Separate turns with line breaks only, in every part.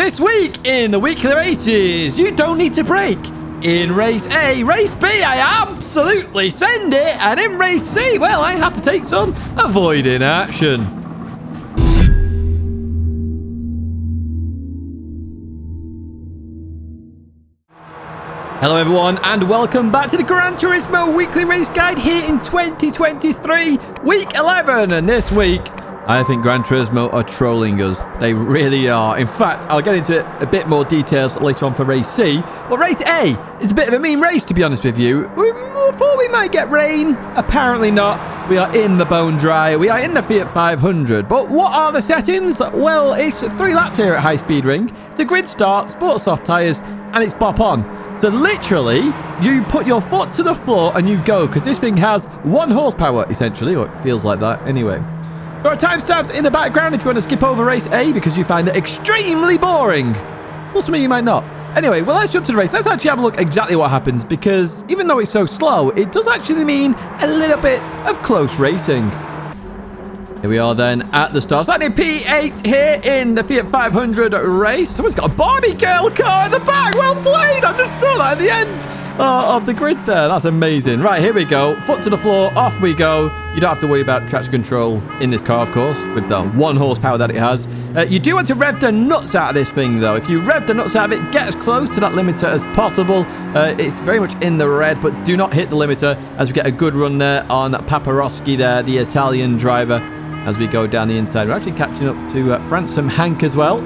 This week in the weekly races, you don't need to brake. In race A, race B, I absolutely send it. And in race C, well, I have to take some avoiding action. Hello everyone and welcome back to the Gran Turismo weekly race guide here in 2023, week 11. And this week, I think Gran Turismo are trolling us. They really are. In fact, I'll get into a bit more details later on for race C. But race A is a bit of a mean race, to be honest with you. We thought we might get rain. Apparently not. We are in the bone dry. We are in the Fiat 500. But what are the settings? Well, it's 3 laps here at high speed ring. It's a grid start, sport soft tyres, and it's pop on. So literally, you put your foot to the floor and you go, because this thing has 1 horsepower, essentially, or it feels like that anyway. There are timestamps in the background if you want to skip over race A because you find it extremely boring. Well, some of you might not. Anyway, well, let's jump to the race. Let's actually have a look exactly what happens, because even though it's so slow, it does actually mean a little bit of close racing. Here we are then at the start. Starting in P8 here in the Fiat 500 race. Someone's got a Barbie girl car in the back. Well played. I just saw that at the end of the grid there. That's amazing. Right, here we go. Foot to the floor. Off we go. You don't have to worry about traction control in this car, of course, with the 1 horsepower that it has. You do want to rev the nuts out of this thing, though. If you rev the nuts out of it, get as close to that limiter as possible. It's very much in the red, but do not hit the limiter as we get a good run there on Paparoschi there, the Italian driver. As we go down the inside, we're actually catching up to Fransom Hank as well.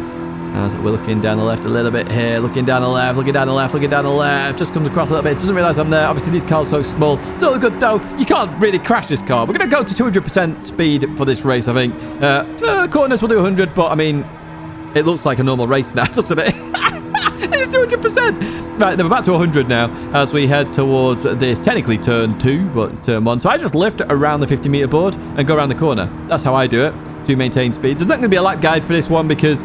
As we're looking down the left a little bit here, looking down the left, looking down the left, looking down the left. Just comes across a little bit, doesn't realise I'm there. Obviously, these cars are so small. It's all good though. You can't really crash this car. We're going to go to 200% speed for this race, I think. For the corners, we'll do 100, but I mean, it looks like a normal race now, doesn't it? It's 200%. Right, then we're back to 100 now as we head towards this, technically turn 2, but it's turn 1. So I just lift around the 50-meter board and go around the corner. That's how I do it to maintain speed. There's not going to be a lap guide for this one because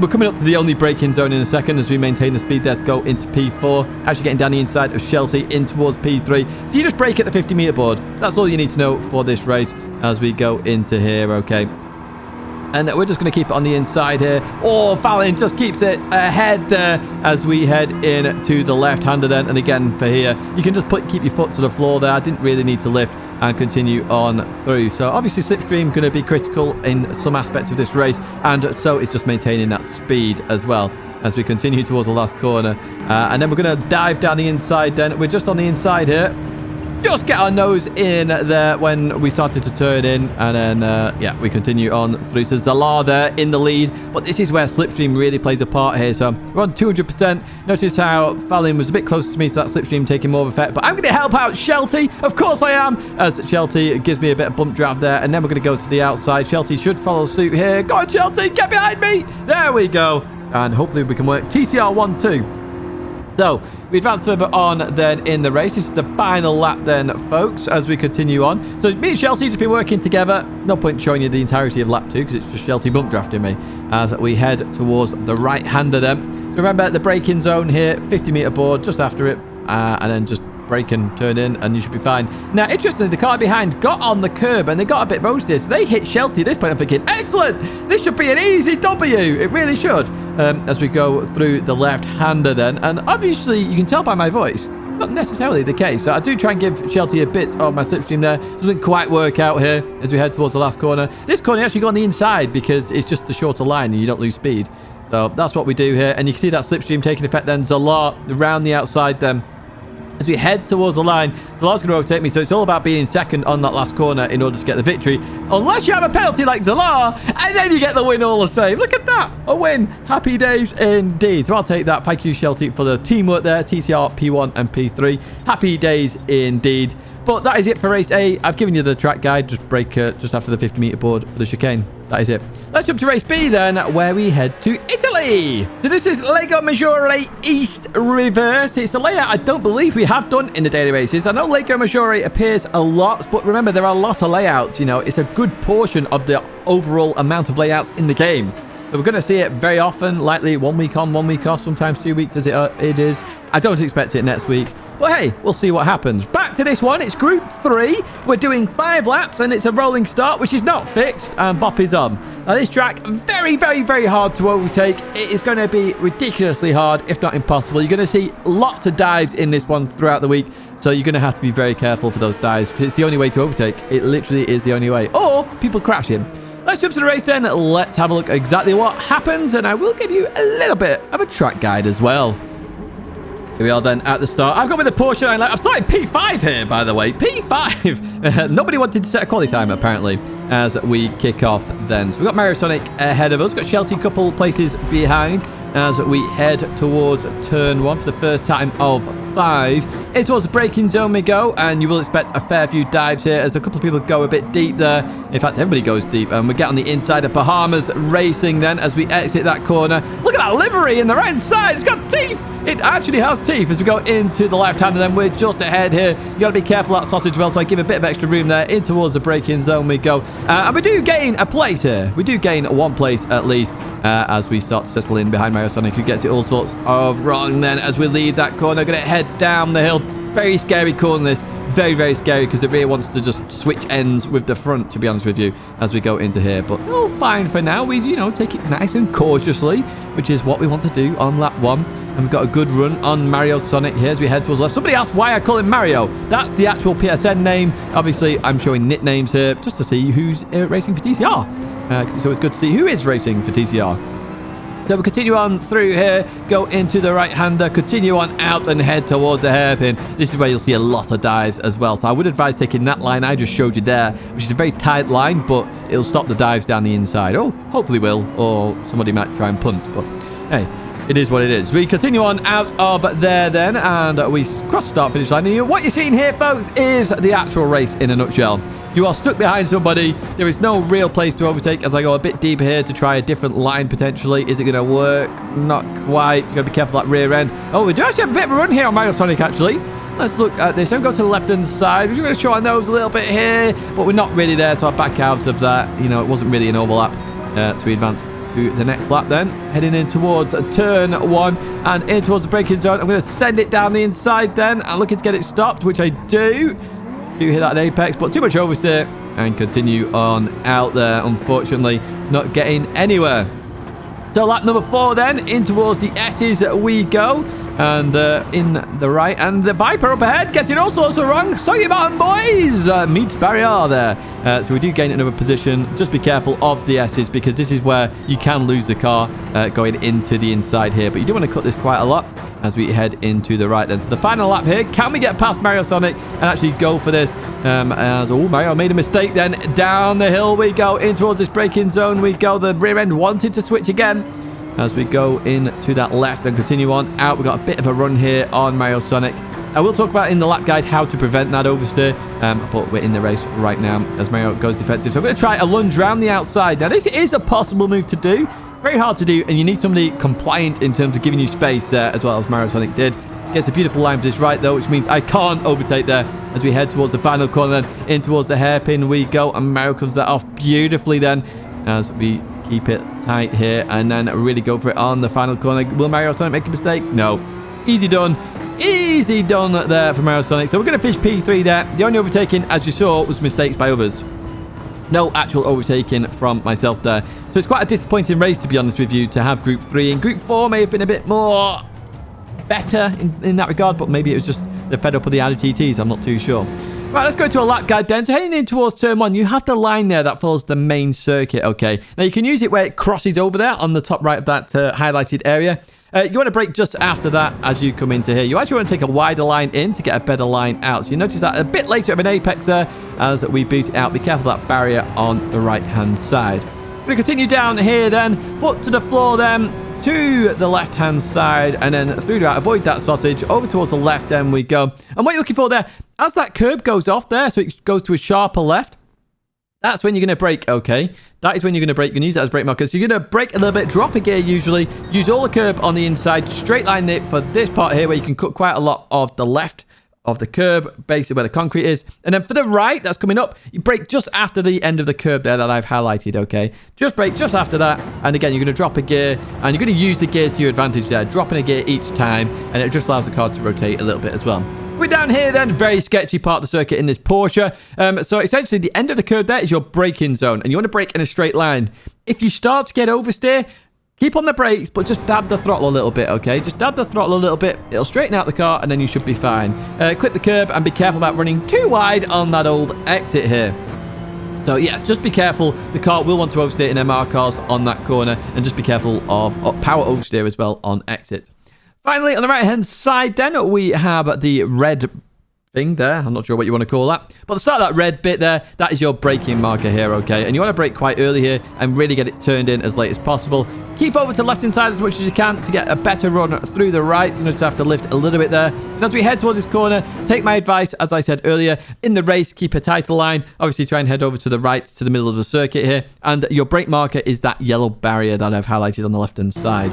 we're coming up to the only braking zone in a second as we maintain the speed there to go into P4. Actually getting down the inside of Chelsea in towards P3. So you just brake at the 50-meter board. That's all you need to know for this race as we go into here, okay? And we're just going to keep it on the inside here. Oh, Fallon just keeps it ahead there as we head in to the left-hander then. And again, for here, you can just keep your foot to the floor there. I didn't really need to lift and continue on through. So obviously slipstream going to be critical in some aspects of this race. And so it's just maintaining that speed as well as we continue towards the last corner. And then we're going to dive down the inside then. We're just on the inside here. Just get our nose in there when we started to turn in. And then, yeah, we continue on through to Zala there in the lead. But this is where slipstream really plays a part here. So we're on 200%. Notice how Fallon was a bit closer to me, so that slipstream taking more of effect. But I'm going to help out Shelty. Of course I am, as Shelty gives me a bit of bump draft there. And then we're going to go to the outside. Shelty should follow suit here. Go on, Shelty, get behind me. There we go. And hopefully we can work TCR 1-2. So, we advance further on then in the race. This is the final lap then, folks, as we continue on. So, me and Chelsea just been working together. No point showing you the entirety of lap 2 because it's just Chelsea bump drafting me as we head towards the right-hander then. So, remember the braking zone here, 50-meter board just after it, and then just brake and turn in and you should be fine. Now, interestingly, the car behind got on the curb and they got a bit roasted, so they hit Shelty at this point. I'm thinking, excellent! This should be an easy W. It really should. As we go through the left-hander then. And obviously, you can tell by my voice, it's not necessarily the case. So I do try and give Shelty a bit of my slipstream there. Doesn't quite work out here as we head towards the last corner. This corner you actually go on the inside because it's just a shorter line and you don't lose speed. So that's what we do here. And you can see that slipstream taking effect then. Zala around the outside then. As we head towards the line, Zala's going to overtake me, so it's all about being in second on that last corner in order to get the victory. Unless you have a penalty like Zala, and then you get the win all the same. Look at that, a win. Happy days indeed. So I'll take that. Thank you, Shelty, for the teamwork there. TCR P1 and P3. Happy days indeed. But that is it for race A. I've given you the track guide. Just brake just after the 50-meter board for the chicane. That is it. Let's jump to race B then, where we head to Italy. So this is Lago Maggiore East Reverse. It's a layout I don't believe we have done in the daily races. I know Lago Maggiore appears a lot, but remember, there are a lot of layouts. You know, it's a good portion of the overall amount of layouts in the game. So we're going to see it very often, likely 1 week on, 1 week off, sometimes 2 weeks as it is. I don't expect it next week. But hey, we'll see what happens. Back to this one. It's Group 3. We're doing 5 laps, and it's a rolling start, which is not fixed, and Bop is on. Now, this track, very, very, very hard to overtake. It is going to be ridiculously hard, if not impossible. You're going to see lots of dives in this one throughout the week, so you're going to have to be very careful for those dives, because it's the only way to overtake. It literally is the only way. Or people crashing. Let's jump to the race then. Let's have a look at exactly what happens, and I will give you a little bit of a track guide as well. Here we are then at the start. I've got with the Porsche. I'm starting P5 here, by the way. P5. Nobody wanted to set a quality time, apparently, as we kick off then. So we've got Mario Sonic ahead of us. We've got Shelty a couple places behind as we head towards turn 1 for the first time of 5. In towards the braking zone we go, and you will expect a fair few dives here as a couple of people go a bit deep there. In fact, everybody goes deep, and we get on the inside of Bahamas Racing then as we exit that corner. Look at that livery in the right side. It's got teeth. It actually has teeth as we go into the left hand, and then we're just ahead here. You got to be careful of that sausage well, so I give a bit of extra room there. In towards the braking zone we go, and we do gain a place here. We do gain 1 place at least as we start to settle in behind Mario Sonic, who gets it all sorts of wrong then as we leave that corner. Going to head down the hill. Very scary corner this. Very, very scary because the rear wants to just switch ends with the front, to be honest with you, as we go into here. But oh, fine for now. We, take it nice and cautiously, which is what we want to do on lap 1. And we've got a good run on Mario Sonic here as we head towards left. Somebody asked why I call him Mario. That's the actual PSN name. Obviously, I'm showing nicknames here just to see who's racing for TCR. Because it's always good to see who is racing for TCR. So we'll continue on through here, go into the right-hander, continue on out and head towards the hairpin. This is where you'll see a lot of dives as well. So I would advise taking that line I just showed you there, which is a very tight line, but it'll stop the dives down the inside. Oh, hopefully will, or somebody might try and punt, but hey, it is what it is. We continue on out of there then, and we cross start finish line. And what you're seeing here, folks, is the actual race in a nutshell. You are stuck behind somebody. There is no real place to overtake as I go a bit deeper here to try a different line potentially. Is it going to work? Not quite. You've got to be careful of that rear end. Oh, we do actually have a bit of a run here on Mario Sonic, actually. Let's look at this. I'm going to the left-hand side. We're going to show our nose a little bit here, but we're not really there, so I'll back out of that. It wasn't really an overlap. So we advance to the next lap then. Heading in towards turn 1 and in towards the braking zone. I'm going to send it down the inside then. I'm looking to get it stopped, which I do. Do hit that apex, but too much oversteer and continue on out there. Unfortunately, not getting anywhere. So lap number 4 then, in towards the S's we go. And in the right, and the Viper up ahead gets it all sorts of wrong. So you bottom boys meets barrier there. So we do gain another position. Just be careful of the S's because this is where you can lose the car going into the inside here. But you do want to cut this quite a lot as we head into the right then. So the final lap here, can we get past Mario Sonic and actually go for this? Mario made a mistake then. Down the hill we go, in towards this braking zone we go. The rear end wanted to switch again. As we go into that left and continue on out, we've got a bit of a run here on Mario Sonic. I will talk about in the lap guide how to prevent that oversteer, but we're in the race right now as Mario goes defensive. So I'm going to try a lunge around the outside. Now, this is a possible move to do. Very hard to do, and you need somebody compliant in terms of giving you space there, as well as Mario Sonic did. Gets a beautiful line for this right, though, which means I can't overtake there as we head towards the final corner. Then in towards the hairpin we go, and Mario comes that off beautifully then as we keep it tight here and then really go for it on the final corner. Will Mario Sonic make a mistake? No. Easy done. Easy done there for Mario Sonic. So we're going to finish P3 there. The only overtaking, as you saw, was mistakes by others. No actual overtaking from myself there. So it's quite a disappointing race, to be honest with you, to have Group 3. And Group 4 may have been a bit more better in that regard, but maybe it was just the fed up of the added TTs. I'm not too sure. Right, let's go to a lap guide then. So heading in towards turn 1, you have the line there that follows the main circuit, okay? Now, you can use it where it crosses over there on the top right of that highlighted area. You want to brake just after that as you come into here. You actually want to take a wider line in to get a better line out. So you notice that a bit later of an apex there as we boot it out. Be careful of that barrier on the right-hand side. We're going to continue down here then. Foot to the floor then. To the left-hand side and then through that. Avoid that sausage. Over towards the left then we go. And what you're looking for there, as that curb goes off there, so it goes to a sharper left, that's when you're going to brake, okay? That is when you're going to brake. You can use that as brake markers. So you're going to brake a little bit, drop a gear usually, use all the curb on the inside, straight line it for this part here where you can cut quite a lot of the left of the curb, basically where the concrete is. And then for the right, that's coming up, you brake just after the end of the curb there that I've highlighted, okay? Just brake just after that. And again, you're going to drop a gear and you're going to use the gears to your advantage there, dropping a gear each time. And it just allows the car to rotate a little bit as well. We're down here then, very sketchy part of the circuit in this Porsche. So essentially the end of the curve there is your braking zone, and you want to brake in a straight line. If you start to get oversteer, keep on the brakes, but just dab the throttle a little bit, okay? Just dab the throttle a little bit. It'll straighten out the car, and then you should be fine. Clip the curb, and be careful about running too wide on that old exit here. So, yeah, just be careful. The car will want to oversteer in MR cars on that corner, and just be careful of power oversteer as well on exit. Finally, on the right-hand side, then, we have the red thing there. I'm not sure what you want to call that. But the start of that red bit there, that is your braking marker here, okay? And you want to brake quite early here and really get it turned in as late as possible. Keep over to the left-hand side as much as you can to get a better run through the right. You just have to lift a little bit there. And as we head towards this corner, take my advice, as I said earlier, in the race, keep a tighter line. Obviously, try and head over to the right, to the middle of the circuit here. And your brake marker is that yellow barrier that I've highlighted on the left-hand side.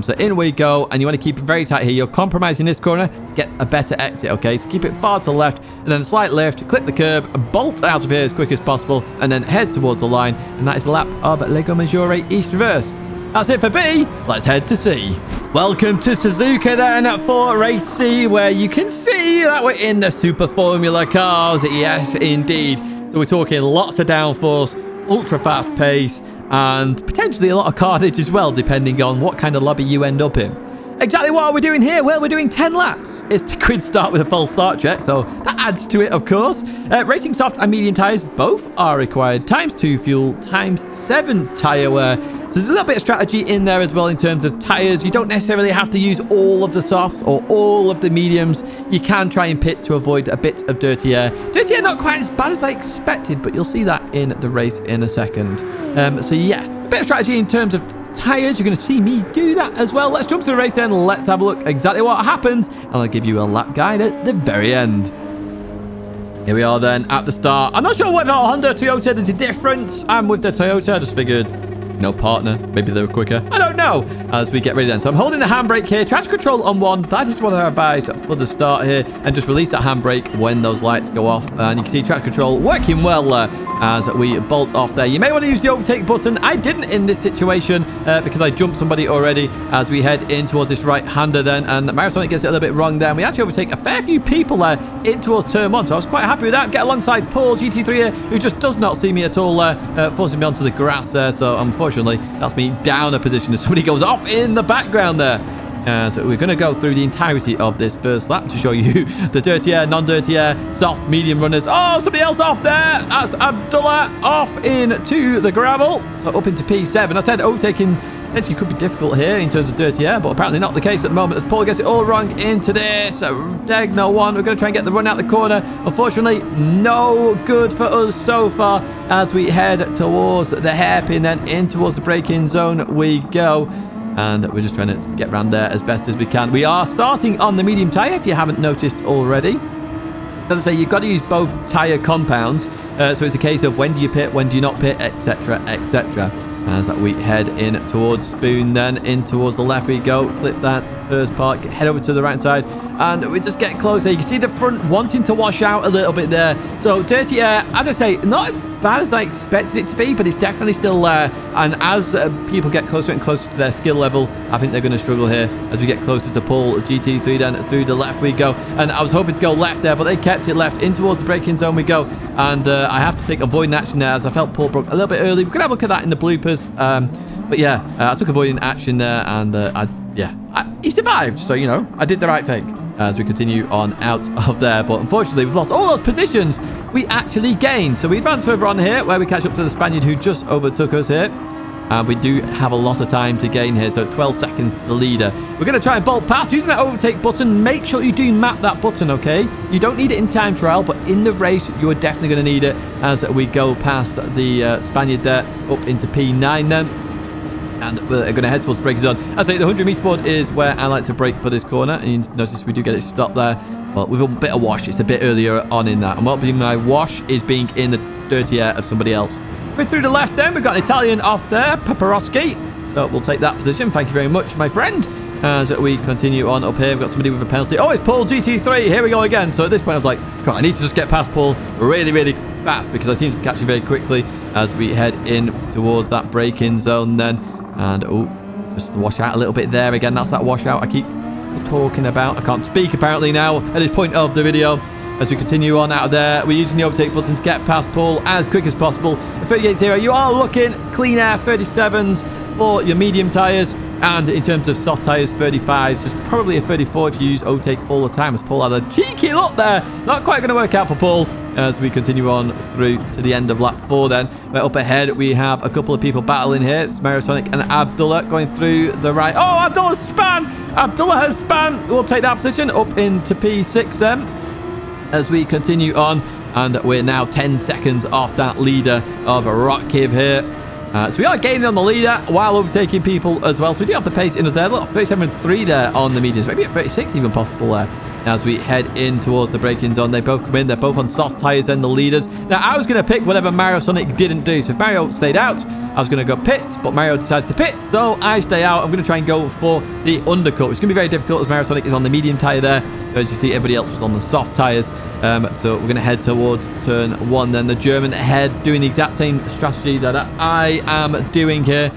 So in we go, and you want to keep it very tight here. You're compromising this corner to get a better exit, okay? So keep it far to the left, and then a slight lift, clip the curb, bolt out of here as quick as possible, and then head towards the line. And that is a lap of Lago Maggiore East Reverse. That's it for B. Let's head to C. Welcome to Suzuka then for race C, where you can see that we're in the Super Formula cars. Yes, indeed. So we're talking lots of downforce, ultra fast pace, and potentially a lot of carnage as well, depending on what kind of lobby you end up in. Exactly what are we doing here? Well, we're doing 10 laps. It's the grid start with a false start check, so that adds to it, of course. Racing soft and medium tyres both are required. ×2 fuel, ×7 tyre wear. So there's a little bit of strategy in there as well in terms of tyres. You don't necessarily have to use all of the softs or all of the mediums. You can try and pit to avoid a bit of dirty air. Dirty air not quite as bad as I expected, but you'll see that in the race in a second. So yeah, a bit of strategy in terms of tyres. You're going to see me do that as well. Let's jump to the race then. Let's have a look exactly what happens, and I'll give you a lap guide at the very end. Here we are then at the start. I'm not sure whether Honda or Toyota there's a difference. I'm with the Toyota. I just figured, no partner, maybe they were quicker. I don't know. As we get ready then. So I'm holding the handbrake here. Traction control on 1. That is what I advise for the start here. And just release that handbrake when those lights go off. And you can see traction control working well as we bolt off there. You may want to use the overtake button. I didn't in this situation because I jumped somebody already as we head in towards this right-hander then. And Marisonic gets it a little bit wrong there. And we actually overtake a fair few people there in towards turn 1. So I was quite happy with that. Get alongside Paul, GT3 here, who just does not see me at all, forcing me onto the grass there. So unfortunately, that's me down a position as somebody goes off in the background there. So we're going to go through the entirety of this first lap to show you the dirty air, non-dirty air, soft, medium runners. Oh, somebody else off there. That's Abdullah off into the gravel. So up into P7. I said overtaking potentially could be difficult here in terms of dirty air, but apparently not the case at the moment as Paul gets it all wrong into this. Degno one. We're going to try and get the run out the corner. Unfortunately, no good for us so far as we head towards the hairpin, then in towards the braking zone we go. And we're just trying to get around there as best as we can. We are starting on the medium tyre, if you haven't noticed already. As I say, you've got to use both tyre compounds. So it's a case of when do you pit, when do you not pit, etc., etc. As we head in towards Spoon, then in towards the left we go. Clip that first part, head over to the right side, and we just get closer. You can see the front wanting to wash out a little bit there. So dirty air, as I say, not as bad as I expected it to be, but it's definitely still there. And as people get closer and closer to their skill level, I think they're going to struggle here as we get closer to Paul. GT3 then through the left we go. And I was hoping to go left there, but they kept it left. In towards the braking zone we go. And I have to take avoiding action there as I felt Paul broke a little bit early. We could have a look at that in the bloopers. But yeah, I took avoiding action there, and he survived. So, you know, I did the right thing as we continue on out of there. But unfortunately, we've lost all those positions we actually gained. So we advance further on here where we catch up to the Spaniard who just overtook us here. And we do have a lot of time to gain here. So 12 seconds to the leader. We're going to try and bolt past using that overtake button. Make sure you do map that button, okay? You don't need it in time trial, but in the race, you are definitely going to need it as we go past the Spaniard there up into P9 then. And we're going to head towards the braking zone. As I say, the 100 meter board is where I like to brake for this corner. And you notice we do get it stopped there. But with a bit of wash, it's a bit earlier on in that. And what being my wash is being in the dirty air of somebody else. We're through the left then. We've got an Italian off there, Paparoschi. So we'll take that position. Thank you very much, my friend. As we continue on up here, we've got somebody with a penalty. Oh, it's Paul GT3. Here we go again. So at this point, I was like, God, I need to just get past Paul really, really fast because I seem to be catching very quickly as we head in towards that braking zone then. And, oh, just wash out a little bit there again. That's that washout I keep talking about. I can't speak apparently now at this point of the video. As we continue on out of there, we're using the overtake button to get past Paul as quick as possible. The 38.0, you are looking clean air 37s for your medium tyres. And in terms of soft tyres, 35s, just probably a 34 if you use overtake all the time. As Paul had a cheeky look there. Not quite going to work out for Paul as we continue on through to the end of lap 4 then. But up ahead, we have a couple of people battling here. It's Sonic and Abdullah going through the right. Oh, Abdullah's span! Abdullah has span. We'll take that position up into P6 then. As we continue on, and we're now 10 seconds off that leader of Rockkiv here. So we are gaining on the leader while overtaking people as well. So we do have the pace in us there. Look, 37.3 there on the mediums. Maybe at 36 even possible there. As we head in towards the braking zone, they both come in. They're both on soft tyres and the leaders. Now, I was going to pick whatever Mario Sonic didn't do. So if Mario stayed out, I was going to go pit, but Mario decides to pit. So I stay out. I'm going to try and go for the undercut. It's going to be very difficult as Mario Sonic is on the medium tyre there. As you see, everybody else was on the soft tyres. So we're going to head towards turn 1 then. The German ahead doing the exact same strategy that I am doing here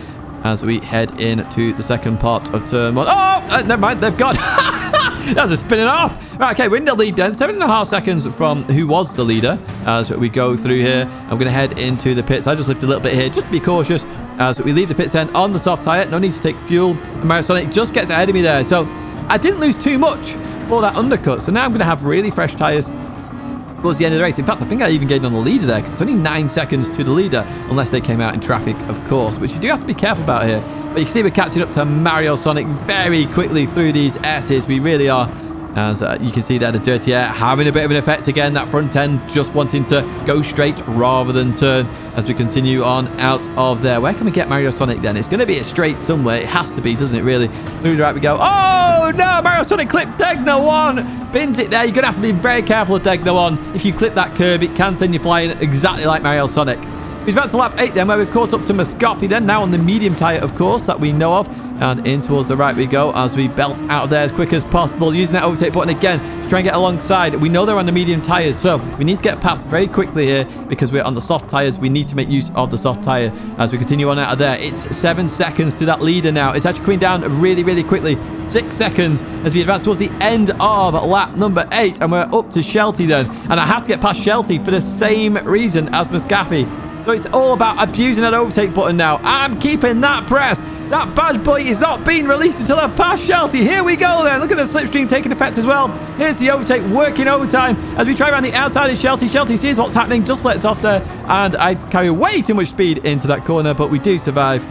as we head into the second part of turn 1. Oh, never mind. They've gone. That's a spinning off. Right, okay, we're in the lead then. 7.5 seconds from who was the leader as we go through here. I'm going to head into the pits. I just lifted a little bit here just to be cautious as we leave the pits end on the soft tyre. No need to take fuel. And Mario Sonic just gets ahead of me there. So I didn't lose too much for that undercut. So now I'm going to have really fresh tyres towards the end of the race. In fact, I think I even gained on the leader there because it's only 9 seconds to the leader unless they came out in traffic, of course, which you do have to be careful about here. But you can see we're catching up to Mario Sonic very quickly through these S's. We really are. As you can see there, the dirty air having a bit of an effect again. That front end just wanting to go straight rather than turn as we continue on out of there. Where can we get Mario Sonic then? It's going to be a straight somewhere. It has to be, doesn't it, really? Through the right we go. Oh, no! Mario Sonic clipped Tidgney 1. Bins it there. You're going to have to be very careful with Tidgney 1. If you clip that curb, it can send you flying exactly like Mario Sonic. We've got to lap 8 then, where we've caught up to Muscoffy then, now on the medium tyre, of course, that we know of. And in towards the right we go as we belt out of there as quick as possible, using that overtake button again to try and get alongside. We know they're on the medium tyres, so we need to get past very quickly here because we're on the soft tyres. We need to make use of the soft tyre as we continue on out of there. It's 7 seconds to that leader now. It's actually coming down really, really quickly. 6 seconds as we advance towards the end of lap number 8, and we're up to Shelty then. And I have to get past Shelty for the same reason as Muscoffy. So it's all about abusing that overtake button now. I'm keeping that pressed. That bad boy is not being released until I pass Shelty. Here we go then. Look at the slipstream taking effect as well. Here's the overtake working overtime as we try around the outside of Shelty. Shelty sees what's happening, just lets off there. And I carry way too much speed into that corner, but we do survive.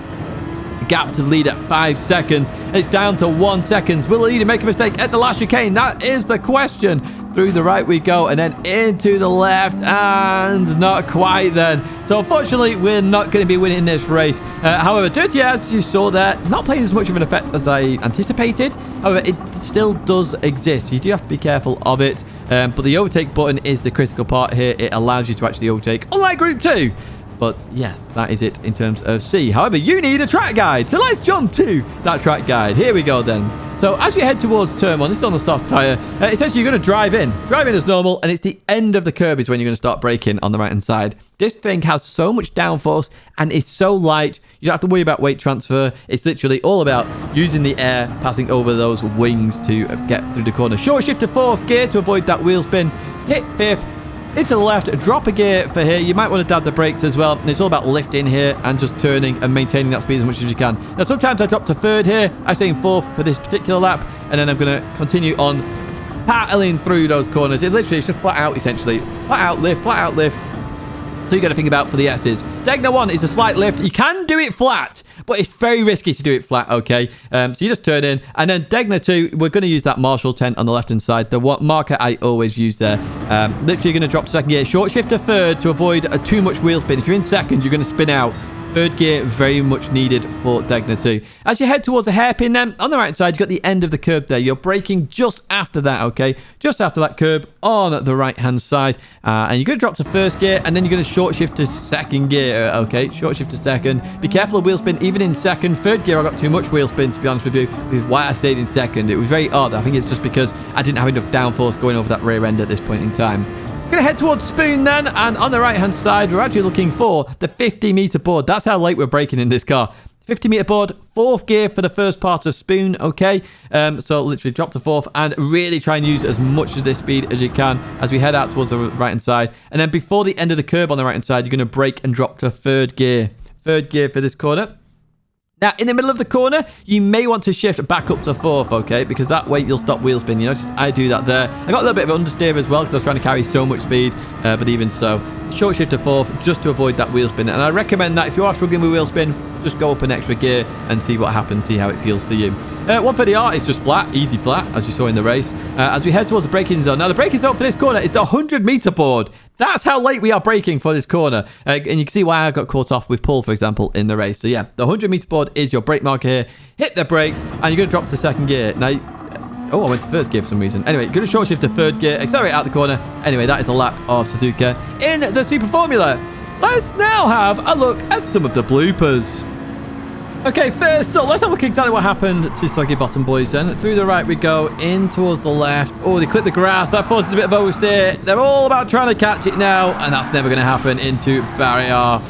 Gap to the lead at 5 seconds. It's down to 1 second. Will the leader make a mistake at the last chicane? That is the question. Through the right we go, and then into the left, and not quite then. So unfortunately, we're not going to be winning this race. However, Dirty Air, as you saw there, not playing as much of an effect as I anticipated. However, it still does exist. You do have to be careful of it. But the overtake button is the critical part here. It allows you to actually overtake, unlike Group 2. But yes, that is it in terms of C. However, you need a track guide. So let's jump to that track guide. Here we go then. So as you head towards turn 1, this is on a soft tyre, essentially you're going to drive in. Drive in as normal, and it's the end of the curb is when you're going to start braking on the right-hand side. This thing has so much downforce, and it's so light, you don't have to worry about weight transfer. It's literally all about using the air, passing over those wings to get through the corner. Short shift to 4th gear to avoid that wheel spin. Hit 5th. Into the left, drop a gear for here. You might want to dab the brakes as well. And it's all about lifting here and just turning and maintaining that speed as much as you can. Now, sometimes I drop to 3rd here. I stay in 4th for this particular lap. And then I'm going to continue on paddling through those corners. It literally is just flat out, essentially. Flat out lift, flat out lift. So you got to think about for the S's. Tidgney 1 is a slight lift. You can do it flat, but it's very risky to do it flat, okay? So you just turn in. And then Tidgney 2, we're going to use that Marshall tent on the left-hand side. The marker I always use there. Literally going to drop 2nd gear. Short shift to 3rd to avoid too much wheel spin. If you're in 2nd, you're going to spin out. 3rd gear, very much needed for Tidgney 2. As you head towards the hairpin then, on the right side, you've got the end of the curb there. You're braking just after that, okay? Just after that curb on the right-hand side. And you're going to drop to 1st gear, and then you're going to short shift to 2nd gear, okay? Short shift to 2nd. Be careful of wheel spin, even in 2nd. 3rd gear, I got too much wheel spin, to be honest with you, which is why I stayed in 2nd. It was very odd. I think it's just because I didn't have enough downforce going over that rear end at this point in time. We're going to head towards Spoon then, and on the right-hand side, we're actually looking for the 50-meter board. That's how late we're braking in this car. 50-meter board, 4th gear for the first part of spoon, okay? So literally drop to 4th and really try and use as much of this speed as you can as we head out towards the right-hand side. And then before the end of the curb on the right-hand side, you're going to brake and drop to 3rd gear. 3rd gear for this corner. Now, in the middle of the corner, you may want to shift back up to 4th, okay? Because that way you'll stop wheel spin. You notice I do that there. I got a little bit of understeer as well because I was trying to carry so much speed. But even so, short shift to 4th just to avoid that wheel spin. And I recommend that if you are struggling with wheel spin, just go up an extra gear and see what happens, see how it feels for you. 130R is just flat, easy flat, as you saw in the race. As we head towards the braking zone. Now, the braking zone for this corner is a 100-meter board. That's how late we are braking for this corner. And you can see why I got caught off with Paul, for example, in the race. So, yeah, the 100-meter board is your brake marker here. Hit the brakes, and you're going to drop to 2nd gear. Now, oh, I went to 1st gear for some reason. Anyway, you're going to short shift to 3rd gear, accelerate out the corner. Anyway, that is a lap of Suzuka in the Super Formula. Let's now have a look at some of the bloopers. Okay, first up, let's have a look at exactly what happened to Soggy Bottom Boys then. Through the right we go, in towards the left. Oh, they clip the grass. That forces a bit of oversteer. They're all about trying to catch it now, and that's never going to happen into barrier.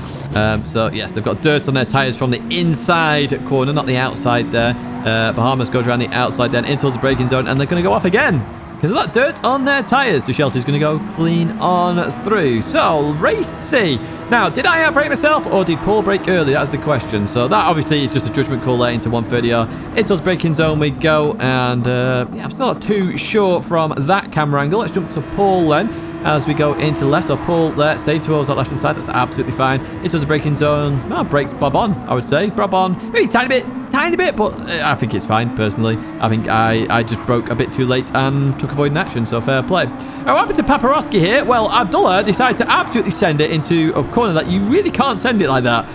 So, yes, they've got dirt on their tyres from the inside corner, not the outside there. Bahamas goes around the outside then, in towards the braking zone, and they're going to go off again because of that dirt on their tyres. So Shelty's going to go clean on through. So, race C. Now, did I outbrake myself or did Paul brake early? That's the question. So that obviously is just a judgment call there into 130R. Into his braking zone we go. And yeah, I'm still not too sure from that camera angle. Let's jump to Paul then as we go into the left. So Paul there, stay towards that left-hand side. That's absolutely fine. Into the braking zone. Well, brakes bob on, I would say. Bob on. Maybe tiny bit, but I think it's fine, personally. I think I just broke a bit too late and took avoiding action, so fair play. What happened to Paparoski here? Well, Abdullah decided to absolutely send it into a corner that you really can't send it like that.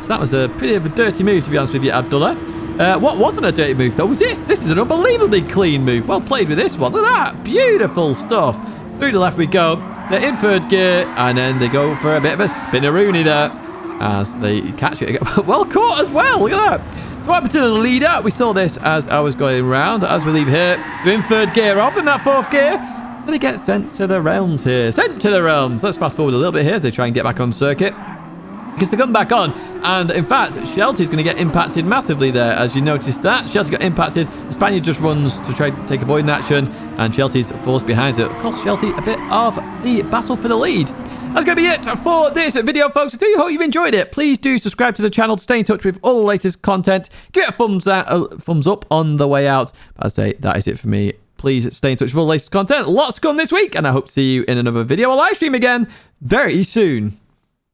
So that was a pretty of a dirty move, to be honest with you, Abdullah. What wasn't a dirty move, though, was this. This is an unbelievably clean move. Well played with this one. Look at that. Beautiful stuff. Through the left we go. They're in 3rd gear, and then they go for a bit of a spinneroonie there as they catch it. Well caught as well. Look at that. So what happened to the leader? We saw this as I was going around. As we leave here, we're in 3rd gear off in that 4th gear. Then they get sent to the realms here. Sent to the realms. Let's fast forward a little bit here as they try and get back on circuit. Because they come back on. And in fact, Shelty's going to get impacted massively there. As you notice that, Shelty got impacted. The Spaniard just runs to try to take avoiding action. And Shelty's forced behind it. It cost Shelty a bit of the battle for the lead. That's going to be it for this video, folks. I do hope you've enjoyed it. Please do subscribe to the channel to stay in touch with all the latest content. Give it a thumbs up on the way out. But I'd say that is it for me. Please stay in touch with all the latest content. Lots to come this week, and I hope to see you in another video or live stream again very soon.